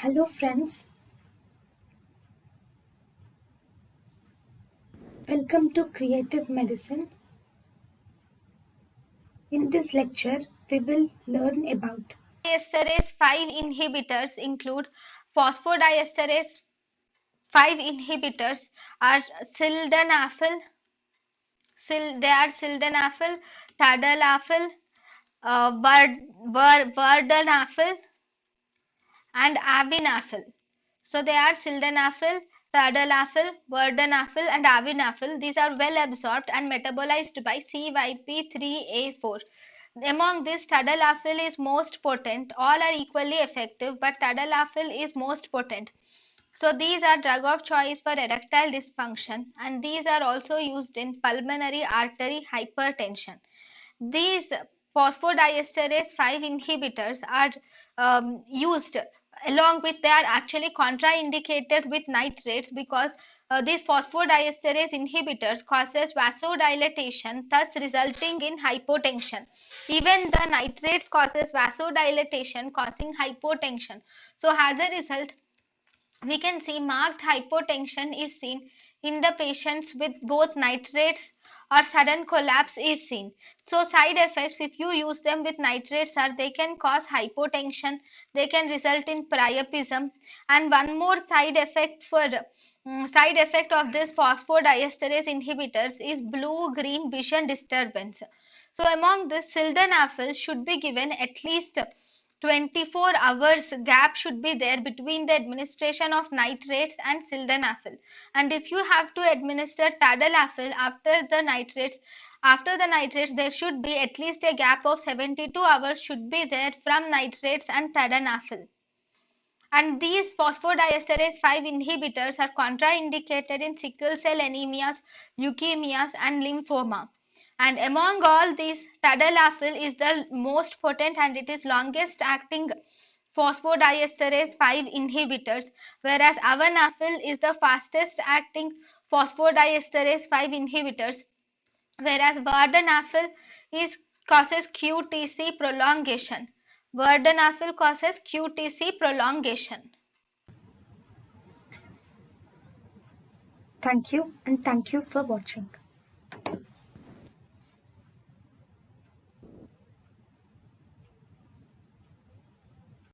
Hello friends, welcome to Creative Medicine. In this lecture, we will learn about Phosphodiesterase 5 inhibitors include phosphodiesterase 5 inhibitors are sildenafil, tadalafil, vardenafil and avinafil. So they are sildenafil, tadalafil, vardenafil and avinafil. These are well absorbed and metabolized by CYP3A4. Among this, tadalafil is most potent. All are equally effective, but tadalafil is most potent. So these are drug of choice for erectile dysfunction, and these are also used in pulmonary artery hypertension. These phosphodiesterase 5 inhibitors are used along with, they are actually contraindicated with nitrates because these phosphodiesterase inhibitors causes vasodilatation, thus resulting in hypotension. Even the nitrates causes vasodilatation, causing hypotension. So as a result, we can see marked hypotension is seen in the patients with both nitrates, or sudden collapse is seen. So side effects, if you use them with nitrates, are they can cause hypotension, they can result in priapism, and one more side effect of this phosphodiesterase inhibitors is blue green vision disturbance. So among this, sildenafil should be given at least 24 hours gap should be there between the administration of nitrates and sildenafil. And if you have to administer tadalafil after the nitrates, there should be at least a gap of 72 hours should be there from nitrates and tadalafil. And these phosphodiesterase 5 inhibitors are contraindicated in sickle cell anemias, leukemias and lymphoma. And among all these, tadalafil is the most potent and it is longest acting phosphodiesterase 5 inhibitors, whereas avanafil is the fastest acting phosphodiesterase 5 inhibitors, whereas vardenafil is causes QTC prolongation. Vardenafil causes QTC prolongation. thank you and thank you for watching.